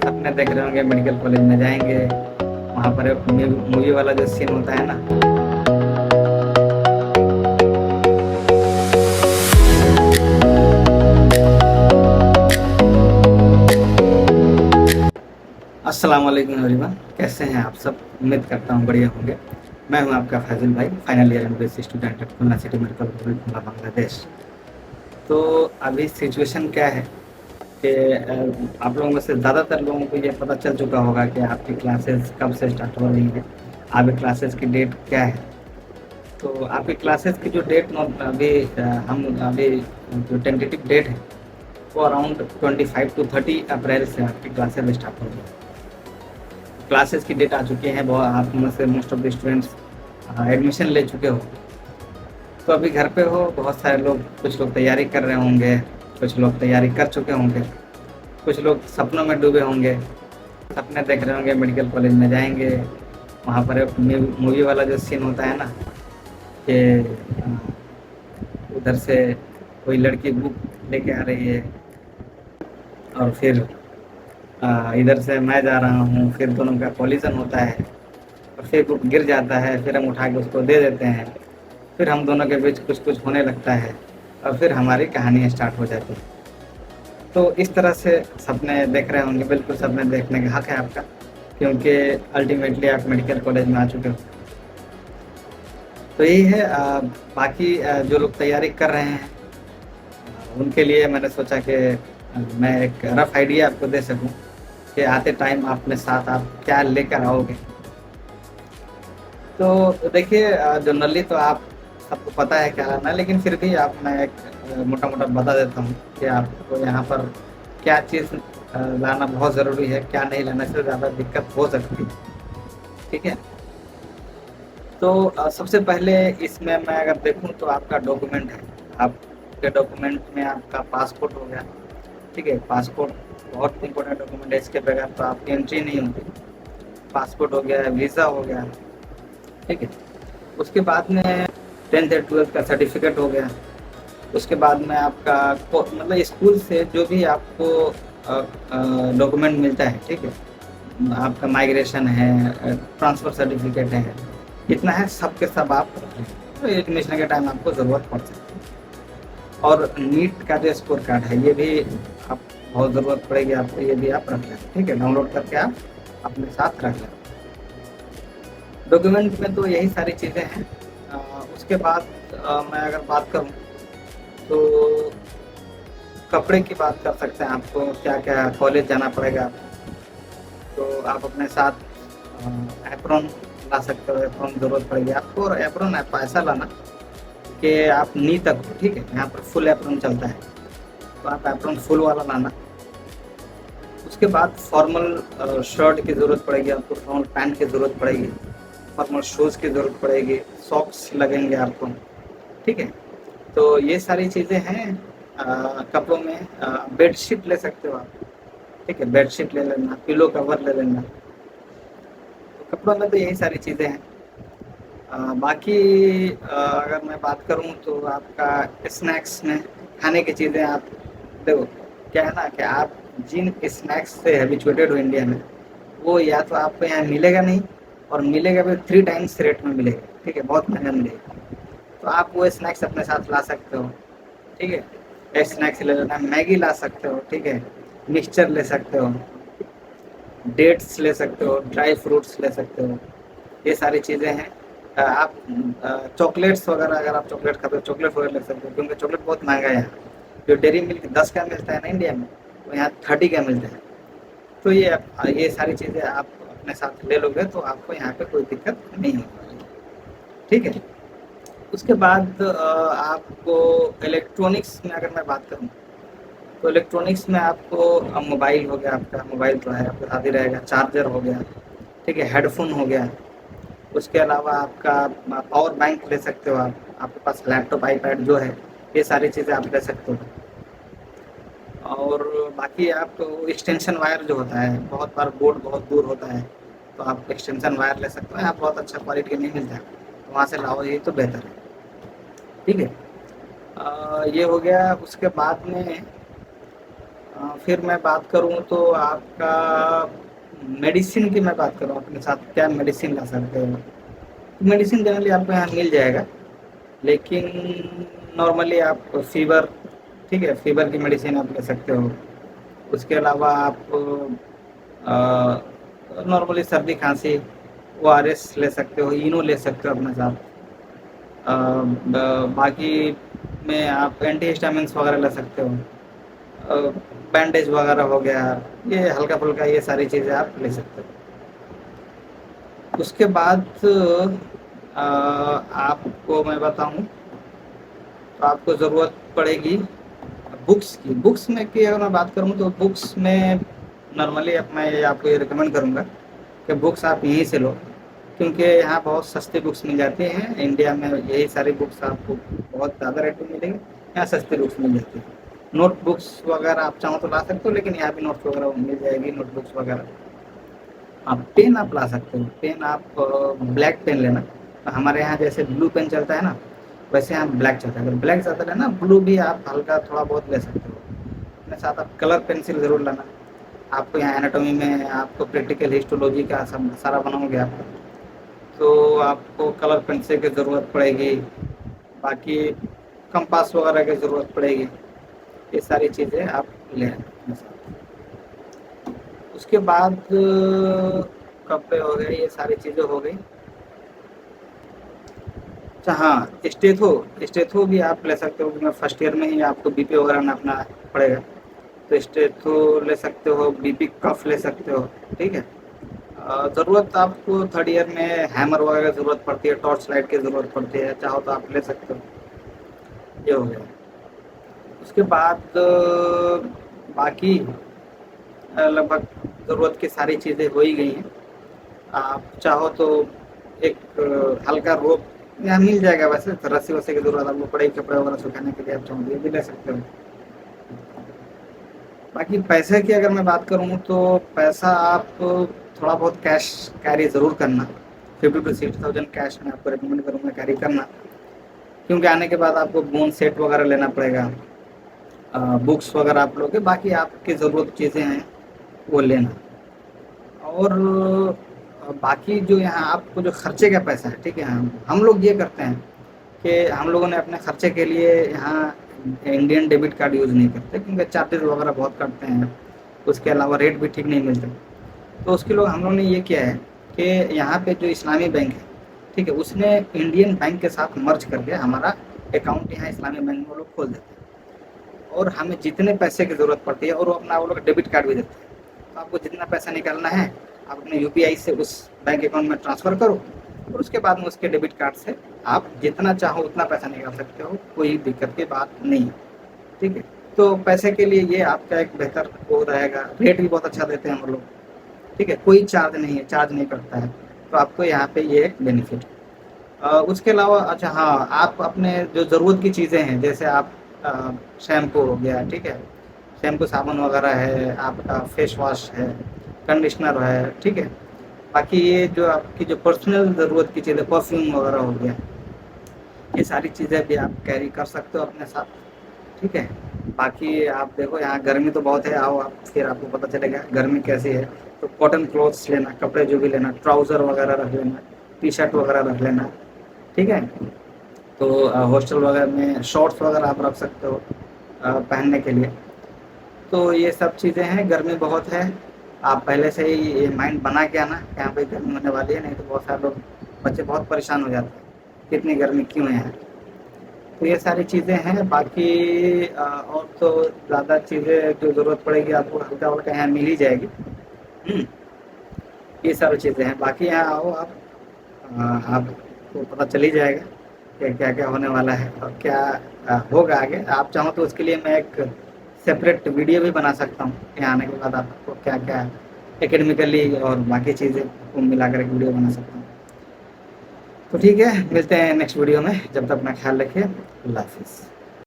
अपने देख रहे होंगे मेडिकल कॉलेज में जाएंगे, वहाँ पर मूवी वाला जो सीन होता है ना। अस्सलाम वालेकुम एवरीवन, कैसे हैं आप सब? उम्मीद करता हूँ बढ़िया होंगे। मैं हूँ आपका फैजल भाई, final year MBBS student at Khulna city medical college Khulna Bangladesh. तो अभी सिचुएशन क्या है कि आप लोगों में से ज़्यादातर लोगों को ये पता चल चुका होगा कि आपकी क्लासेस कब से स्टार्ट हो रही हैं, आपकी क्लासेस की डेट क्या है। तो आपकी क्लासेस की जो डेट अभी हम अभी जो टेंटेटिव डेट है वो अराउंड 25 टू 30 अप्रैल से आपकी क्लासेस स्टार्ट होंगी। क्लासेस की डेट आ चुकी है, बहुत आप में से most of the students admission ले चुके हो। तो अभी घर पे हो, बहुत सारे लोग, कुछ लोग तैयारी कर रहे होंगे, कुछ लोग तैयारी कर चुके होंगे, कुछ लोग सपनों में डूबे होंगे, सपने देख रहे होंगे मेडिकल कॉलेज में जाएंगे, वहाँ पर मूवी वाला जो सीन होता है ना कि उधर से कोई लड़की बुक लेके आ रही है और फिर इधर से मैं जा रहा हूँ, फिर दोनों का कॉलिजन होता है और फिर वो गिर जाता है, फिर हम उठा के उसको दे देते हैं, फिर हम दोनों के बीच कुछ कुछ होने लगता है और फिर हमारी कहानी स्टार्ट हो जाती है। तो इस तरह से सपने देख रहे होंगे, बिल्कुल सपने देखने का हक है आपका, क्योंकि अल्टीमेटली आप मेडिकल कॉलेज में आ चुके हो। तो यही है। बाकी जो लोग तैयारी कर रहे हैं उनके लिए मैंने सोचा कि मैं एक रफ आइडिया आपको दे सकूं कि आते टाइम अपने साथ आप क्या लेकर आओगे। तो देखिए, जनरली तो आप सबको पता है क्या लाना है, लेकिन फिर भी आप मैं एक मोटा मोटा बता देता हूँ कि आपको यहाँ पर क्या चीज़ लाना बहुत ज़रूरी है, क्या नहीं लाना से ज़्यादा दिक्कत हो सकती है। ठीक है। तो सबसे पहले इसमें मैं अगर देखूँ तो आपका डॉक्यूमेंट है। आपके डॉक्यूमेंट में आपका पासपोर्ट हो गया। ठीक है, पासपोर्ट बहुत इंपॉर्टेंट डॉक्यूमेंट है, इसके बगैर तो आपकी एंट्री नहीं होगी। पासपोर्ट हो गया, वीज़ा हो गया। ठीक है। उसके बाद में 10th या 12th का सर्टिफिकेट हो गया। उसके बाद में आपका मतलब स्कूल से जो भी आपको डॉक्यूमेंट मिलता है, ठीक है, आपका माइग्रेशन है, ट्रांसफ़र सर्टिफिकेट है, इतना है, सब के सब आप रख लें, तो एडमिशन के टाइम आपको ज़रूरत पड़ सकती है। और नीट का जो स्कोर कार्ड है ये भी आप बहुत ज़रूरत पड़ेगी आपको, ये भी आप रख लें। ठीक है, डाउनलोड करके आप अपने साथ रख लें। डॉक्यूमेंट में तो यही सारी चीज़ें हैं। उसके बाद मैं अगर बात करूँ तो कपड़े की बात कर सकते हैं। आपको क्या क्या कॉलेज जाना पड़ेगा आपको, तो आप अपने साथ एप्रॉन ला सकते हो। एप्रॉन ज़रूरत पड़ेगी आपको, और एप्रॉन ऐसा लाना कि आप नी तक हो। ठीक है, यहाँ पर फुल एप्रॉन चलता है, तो आप एप्रॉन फुल वाला लाना। उसके बाद फॉर्मल शर्ट की ज़रूरत पड़ेगी आपको, फॉर्मल पैंट की ज़रूरत पड़ेगी, फॉर्मल शूज़ की ज़रूरत पड़ेगी, सॉक्स लगेंगे आपको। ठीक है, तो ये सारी चीज़ें हैं। कपड़ों में बेडशीट ले सकते हो आप। ठीक है, बेडशीट ले लेना, पिलो कवर ले लेना। तो कपड़ों में तो यही सारी चीज़ें हैं। बाकी अगर मैं बात करूँ तो आपका स्नैक्स में खाने की चीज़ें आप देखो, क्या है ना कि आप जिन स्नैक्स से हैबिचुएटेड हो इंडिया में, वो या तो आपको यहाँ मिलेगा नहीं, और मिलेगा भी 3 टाइम्स रेट में मिलेगा। ठीक है, बहुत महंगा मिलेगा। तो आप वो स्नैक्स अपने साथ ला सकते हो। ठीक है, स्नैक्स ले लेना, मैगी ला सकते हो। ठीक है, मिक्सचर ले सकते हो, डेट्स ले सकते हो, ड्राई फ्रूट्स ले सकते हो, ये सारी चीज़ें हैं। आप चॉकलेट्स वगैरह, अगर आप चॉकलेट खाते हो, चॉकलेट वगैरह ले सकते हो, क्योंकि चॉकलेट बहुत महंगा है यहाँ। जो डेयरी मिल्क 10 का मिलता है ना इंडिया में, तो यहाँ 30 का मिलता है। तो ये सारी चीज़ें आप अपने साथ ले लोगे तो आपको यहाँ पे कोई दिक्कत नहीं होगी। ठीक है। उसके बाद आपको इलेक्ट्रॉनिक्स में अगर मैं बात करूँ तो इलेक्ट्रॉनिक्स में आपको मोबाइल हो गया, आपका मोबाइल तो है, आपके साथ ही रहेगा, चार्जर हो गया। ठीक है, हेडफोन हो गया। उसके अलावा आपका पावर बैंक ले सकते हो आप, आपके पास लैपटॉप, आईपैड जो है, ये सारी चीज़ें आप ले सकते हो। और बाकी आप एक्सटेंशन वायर जो होता है, बहुत बार बोर्ड बहुत दूर होता है, तो आप एक्सटेंशन वायर ले सकते हो। यहाँ बहुत अच्छा क्वालिटी नहीं मिलता है, तो वहाँ से लाओ, ये तो बेहतर है। ठीक है, ये हो गया। उसके बाद में फिर मैं बात करूँ तो आपका मेडिसिन की मैं बात करूँ अपने साथ क्या मेडिसिन ला सकते हो। मेडिसिन जनरली आपको यहाँ मिल जाएगा, लेकिन नॉर्मली आप फीवर, ठीक है, फीवर की मेडिसिन आप ले सकते हो। उसके अलावा आप नॉर्मली सर्दी खांसी ORS ले सकते हो, इनो ले सकते हो अपने साथ। बाकी में आप एंटी हिस्टामिन्स वगैरह ले सकते हो, बैंडेज वगैरह हो गया, ये हल्का फुल्का ये सारी चीज़ें आप ले सकते हो। उसके बाद आपको मैं बताऊं तो आपको ज़रूरत पड़ेगी बुक्स की। बुक्स में की अगर मैं बात करूं तो बुक्स में नॉर्मली अब मैं आपको ये रिकमेंड करूंगा कि बुक्स आप यहीं से लो, क्योंकि यहाँ बहुत सस्ती बुक्स मिल जाती हैं। इंडिया में यही सारी बुक्स आपको बहुत ज़्यादा रेट में मिलेंगी, यहाँ सस्ती बुक्स मिल जाती है। नोट बुक्स वगैरह आप चाहो तो ला सकते हो, लेकिन यहाँ भी नोट्स वगैरह मिल जाएगी, नोट बुक्स वगैरह। आप पेन आप ला सकते हो, पेन आप ब्लैक पेन लेना। हमारे यहाँ जैसे ब्लू पेन चलता है ना, वैसे यहाँ ब्लैक चलता है। अगर ब्लैक ज़्यादा लेना, ब्लू भी आप हल्का थोड़ा बहुत ले सकते हो। अपने साथ आप कलर पेंसिल ज़रूर लाना। आपको यहाँ एनाटॉमी में आपको प्रैक्टिकल हिस्टोलॉजी का सब सारा बनाओगे आप, तो आपको कलर पेंसिल की ज़रूरत पड़ेगी। बाकी कंपास वगैरह की ज़रूरत पड़ेगी। ये सारी चीज़ें आप ले आना अपने साथ। उसके बाद कपड़े हो गए, ये सारी चीज़ें हो गई। अच्छा हाँ, स्टेथो, स्टेथो भी आप ले सकते हो, क्योंकि फर्स्ट ईयर में ही आपको बीपी वगैरह नापना पड़ेगा। तो स्टेथो ले सकते हो, बीपी कफ ले सकते हो, ठीक है। ज़रूरत आपको थर्ड ईयर में हैमर वगैरह की ज़रूरत पड़ती है, टॉर्च लाइट की ज़रूरत पड़ती है, चाहो तो आप ले सकते हो। ये हो गया। उसके बाद बाकी लगभग ज़रूरत की सारी चीज़ें हो ही गई हैं। आप चाहो तो एक हल्का रोप यहाँ मिल जाएगा, वैसे तो रस्सी वस्सी की ज़रूरत आपको पड़ेगी कपड़े वगैरह सुखाने के लिए, आप चाहो तो ये भी ले सकते हो। बाकी पैसे की अगर मैं बात करूँ तो पैसा आप थोड़ा बहुत कैश कैरी ज़रूर करना। 50 to 60,000 कैश मैं आपको रिकमेंड करूँगा कैरी करना, क्योंकि आने के बाद आपको बोन सेट वगैरह लेना पड़ेगा, बुक्स वगैरह आप लोगे, बाकी आपकी ज़रूरत चीज़ें हैं वो लेना। और बाकी जो यहाँ आपको जो खर्चे का पैसा है, ठीक है, हम लोग ये करते हैं कि हम लोगों ने अपने खर्चे के लिए यहाँ इंडियन डेबिट कार्ड यूज़ नहीं करते, क्योंकि चार्जेस वगैरह बहुत कटते हैं। उसके अलावा रेट भी ठीक नहीं मिलते। तो उसके लिए हम लोगों ने ये किया है कि यहाँ पे जो इस्लामी बैंक है, ठीक है, उसने इंडियन बैंक के साथ मर्ज करके हमारा अकाउंट यहाँ इस्लामी बैंक में वो लोग खोल देते हैं, और हमें जितने पैसे की ज़रूरत पड़ती है, और वो लोग डेबिट कार्ड भी देते हैं। तो आपको जितना पैसा निकालना है आप अपने UPI से उस बैंक अकाउंट में ट्रांसफ़र करो, और उसके बाद में उसके डेबिट कार्ड से आप जितना चाहो उतना पैसा निकाल सकते हो, कोई दिक्कत की बात नहीं है, ठीक है। तो पैसे के लिए ये आपका एक बेहतर वो रहेगा। रेट भी बहुत अच्छा देते हैं हम लोग, ठीक है, कोई चार्ज नहीं है, चार्ज नहीं करता है, तो आपको यहाँ पे ये एक बेनिफिट है। उसके अलावा अच्छा हाँ, आप अपने जो ज़रूरत की चीज़ें हैं, जैसे आप शैम्पू हो गया, ठीक है, शैम्पू साबुन वगैरह है, आपका फेस वॉश है, कंडीशनर है, ठीक है। बाकी ये जो आपकी जो पर्सनल ज़रूरत की चीज़ें, परफ्यूम वगैरह हो गया, ये सारी चीज़ें भी आप कैरी कर सकते हो अपने साथ, ठीक है। बाकी आप देखो यहाँ गर्मी तो बहुत है, आओ आप, फिर आपको पता चलेगा गर्मी कैसी है। तो कॉटन क्लॉथ्स लेना, कपड़े जो भी लेना, ट्राउज़र वगैरह रख लेना, टी-शर्ट वगैरह रख लेना, ठीक है। तो हॉस्टल वगैरह में शॉर्ट्स वगैरह आप रख सकते हो पहनने के लिए। तो ये सब चीज़ें हैं, गर्मी बहुत है। आप पहले से ही ये माइंड बना के आना कि यहाँ पे गर्मी होने वाली है, नहीं तो बहुत सारे लोग बच्चे बहुत परेशान हो जाते हैं कि इतनी गर्मी क्यों है यहाँ। तो ये सारी चीज़ें हैं। बाकी और तो ज़्यादा चीज़ें जो ज़रूरत पड़ेगी आपको हल्का-वल्का यहाँ मिल ही जाएगी। ये सारी चीज़ें हैं। बाकी यहाँ आओ आप, आपको पता चल ही जाएगा कि क्या-क्या होने वाला है और क्या होगा आगे। आप चाहो तो उसके लिए मैं एक सेपरेट वीडियो भी बना सकता हूँ। यहाँ आने के बाद आपको क्या-क्या एकेडमिकली और बाकी चीज़ें को मिलाकर एक वीडियो बना सकता हूँ। तो ठीक है, मिलते हैं नेक्स्ट वीडियो में। जब तक अपना ख्याल रखिए। अल्लाह हाफ़िज़।